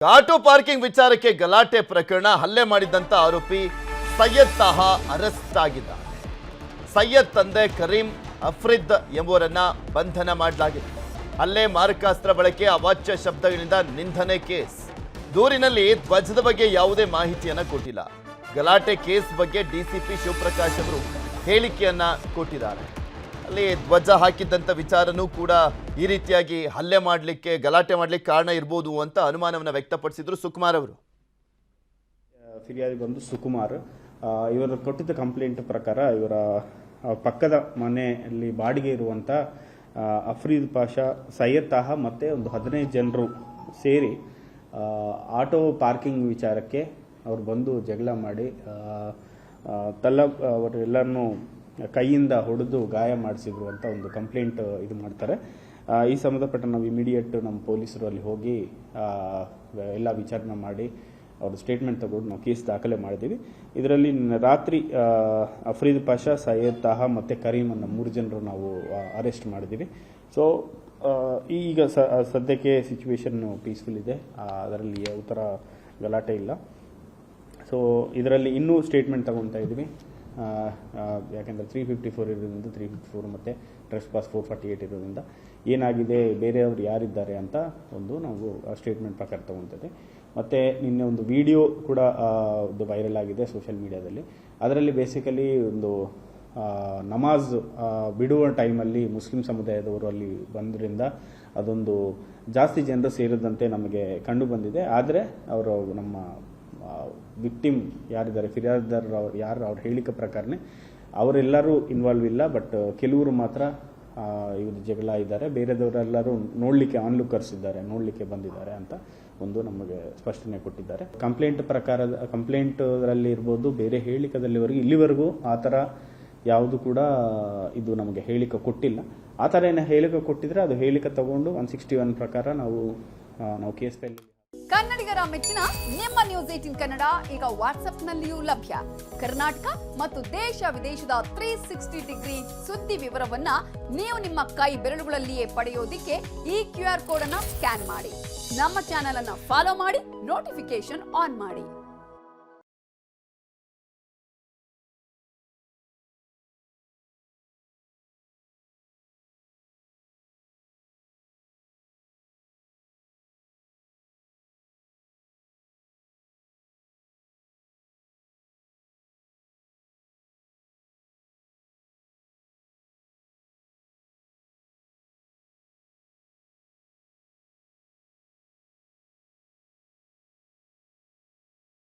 Auto parking ವಿಚಾರಕ್ಕೆ ಗಲಾಟೆ ಪ್ರಕರಣ ಹಲ್ಲೆ ಮಾಡಿದಂತ ಆರೋಪಿ ಸೈಯದ್ ತಾಹಾ ಅರೆಸ್ಟ್ ಆಗಿದ್ದಾರೆ. ಸೈಯದ್ ತಂದೆ ಕರೀಂ ಅಫ್ರಿದ್ ಎಂಬುವರನ್ನ ಬಂಧನ ಮಾಡಲಾಗಿದೆ. ಹಲ್ಲೆ, ಮಾರಕಾಸ್ತ್ರ ಬಳಕೆ, ಅವಾಚ್ಯ ಶಬ್ದಗಳಿಂದ ನಿಂದನೆ ಕೇಸ್. ದೂರಿನಲ್ಲಿ ಧ್ವಜದ ಬಗ್ಗೆ ಯಾವುದೇ ಮಾಹಿತಿಯನ್ನ ಕೊಟ್ಟಿಲ್ಲ. ಗಲಾಟೆ ಕೇಸ್ ಬಗ್ಗೆ ಡಿಸಿಪಿ ಶಿವಪ್ರಕಾಶ್ ಅವರು ಹೇಳಿಕೆಯನ್ನ ಕೊಟ್ಟಿದ್ದಾರೆ. ಅಲ್ಲಿ ಧ್ವಜ ಹಾಕಿದ್ದಂಥ ವಿಚಾರನೂ ಕೂಡ ಈ ರೀತಿಯಾಗಿ ಹಲ್ಲೆ ಮಾಡಲಿಕ್ಕೆ, ಗಲಾಟೆ ಮಾಡಲಿಕ್ಕೆ ಕಾರಣ ಇರಬಹುದು ಅಂತ ಅನುಮಾನವನ್ನು ವ್ಯಕ್ತಪಡಿಸಿದ್ರು ಸುಕುಮಾರ್ ಅವರು. ಫಿರ್ಯಾದಿ ಬಂದು ಸುಕುಮಾರ್. ಇವರು ಕೊಟ್ಟಿದ್ದ ಕಂಪ್ಲೇಂಟ್ ಪ್ರಕಾರ ಇವರ ಪಕ್ಕದ ಮನೆಯಲ್ಲಿ ಬಾಡಿಗೆ ಇರುವಂಥ ಅಫ್ರೀದ್ ಪಾಷಾ, ಸೈಯದ್ ತಾಹಾ ಮತ್ತು ಒಂದು 15 ಜನರು ಸೇರಿ ಆಟೋ ಪಾರ್ಕಿಂಗ್ ವಿಚಾರಕ್ಕೆ ಅವರು ಬಂದು ಜಗಳ ಮಾಡಿ ಅವರೆಲ್ಲರನ್ನೂ ಕೈಯಿಂದ ಹೊಡೆದು ಗಾಯ ಮಾಡಿಸಿದ್ರು ಅಂತ ಒಂದು ಕಂಪ್ಲೇಂಟ್ ಇದು ಮಾಡ್ತಾರೆ. ಈ ಸಂಬಂಧಪಟ್ಟ ನಾವು ಇಮಿಡಿಯೇಟ್ ನಮ್ಮ ಪೊಲೀಸರು ಅಲ್ಲಿ ಹೋಗಿ ಎಲ್ಲ ವಿಚಾರಣೆ ಮಾಡಿ ಅವ್ರ ಸ್ಟೇಟ್ಮೆಂಟ್ ತಗೊಂಡು ನಾವು ಕೇಸ್ ದಾಖಲೆ ಮಾಡಿದ್ದೀವಿ. ಇದರಲ್ಲಿ ರಾತ್ರಿ ಅಫ್ರೀದ್ ಪಾಷಾ, ಸೈಯದ್ ತಾಹಾ ಮತ್ತು ಕರೀಂ ಅನ್ನೋ 3 ಜನರು ನಾವು ಅರೆಸ್ಟ್ ಮಾಡಿದ್ದೀವಿ. ಸೊ ಈಗ ಸದ್ಯಕ್ಕೆ ಸಿಚುವೇಶನ್ ಪೀಸ್ಫುಲ್ ಇದೆ, ಅದರಲ್ಲಿ ಯಾವ ಥರ ಗಲಾಟೆ ಇಲ್ಲ. ಸೊ ಇದರಲ್ಲಿ ಇನ್ನೂ ಸ್ಟೇಟ್ಮೆಂಟ್ ತಗೊಳ್ತಾ ಇದ್ದೀವಿ. ಯಾಕೆಂದರೆ 354 ಇರೋದ್ರಿಂದ 354 ಮತ್ತು ಟ್ರೆಸ್ಪಾಸ್ 448 ಇರೋದ್ರಿಂದ ಏನಾಗಿದೆ, ಬೇರೆಯವರು ಯಾರಿದ್ದಾರೆ ಅಂತ ಒಂದು ನಾವು ಸ್ಟೇಟ್ಮೆಂಟ್ ಪ್ರಕಾರ ತಗೊಳ್ತದೆ. ಮತ್ತು ನಿನ್ನೆ ಒಂದು ವಿಡಿಯೋ ಕೂಡ ಒಂದು ವೈರಲ್ ಆಗಿದೆ ಸೋಷಿಯಲ್ ಮೀಡಿಯಾದಲ್ಲಿ. ಅದರಲ್ಲಿ ಬೇಸಿಕಲಿ ಒಂದು ನಮಾಜ್ ಬಿಡುವ ಟೈಮಲ್ಲಿ ಮುಸ್ಲಿಂ ಸಮುದಾಯದವರು ಅಲ್ಲಿ ಬಂದ್ರಿಂದ ಅದೊಂದು ಜಾಸ್ತಿ ಜನರು ಸೇರಿದಂತೆ ನಮಗೆ ಕಂಡು ಬಂದಿದೆ. ಆದರೆ ಅವರು ನಮ್ಮ ವಿಕ್ಟಿಮ್ ಯಾರಿದ್ದಾರೆ, ಫಿರ್ಯಾದಿದಾರ ಯಾರು, ಅವ್ರ ಹೇಳಿಕೆ ಪ್ರಕಾರನೇ ಅವರೆಲ್ಲರೂ ಇನ್ವಾಲ್ವ್ ಇಲ್ಲ. ಬಟ್ ಕೆಲವರು ಮಾತ್ರ ಇವರು ಜಗಳ ಇದ್ದಾರೆ, ಬೇರೆದವರೆಲ್ಲರೂ ನೋಡಲಿಕ್ಕೆ ಆನ್ಲುಕರ್ಸ್ ಇದ್ದಾರೆ, ನೋಡಲಿಕ್ಕೆ ಬಂದಿದ್ದಾರೆ ಅಂತ ಒಂದು ನಮಗೆ ಸ್ಪಷ್ಟನೆ ಕೊಟ್ಟಿದ್ದಾರೆ. ಕಂಪ್ಲೇಂಟಲ್ಲಿ ಇರ್ಬೋದು, ಬೇರೆ ಹೇಳಿಕೆದಲ್ಲಿವರೆಗೂ ಇಲ್ಲಿವರೆಗೂ ಆ ಥರ ಯಾವುದು ಕೂಡ ಇದು ನಮಗೆ ಹೇಳಿಕೆ ಕೊಟ್ಟಿಲ್ಲ. ಆ ಥರ ಏನೋ ಹೇಳಿಕೆ ಕೊಟ್ಟಿದ್ರೆ ಅದು ಹೇಳಿಕೆ ತಗೊಂಡು 161 ಪ್ರಕಾರ ನಾವು ಕೇಸ್ ಫೈಲ್. ಕನ್ನಡಿಗರ ಮೆಚ್ಚಿನ ನಿಮ್ಮ ನ್ಯೂಸ್ 18 ಕನ್ನಡ ಈಗ ವಾಟ್ಸ್ಆಪ್ನಲ್ಲಿಯೂ ಲಭ್ಯ. ಕರ್ನಾಟಕ ಮತ್ತು ದೇಶ ವಿದೇಶದ 360 ಡಿಗ್ರಿ ಸುದ್ದಿ ವಿವರವನ್ನ ನೀವು ನಿಮ್ಮ ಕೈ ಬೆರಳುಗಳಲ್ಲಿಯೇ ಪಡೆಯೋದಿಕ್ಕೆ ಈ QR ಕೋಡ್ ಅನ್ನ ಸ್ಕ್ಯಾನ್ ಮಾಡಿ. ನಮ್ಮ ಚಾನೆಲ್ ಅನ್ನ ಫಾಲೋ ಮಾಡಿ, ನೋಟಿಫಿಕೇಶನ್ ಆನ್ ಮಾಡಿ.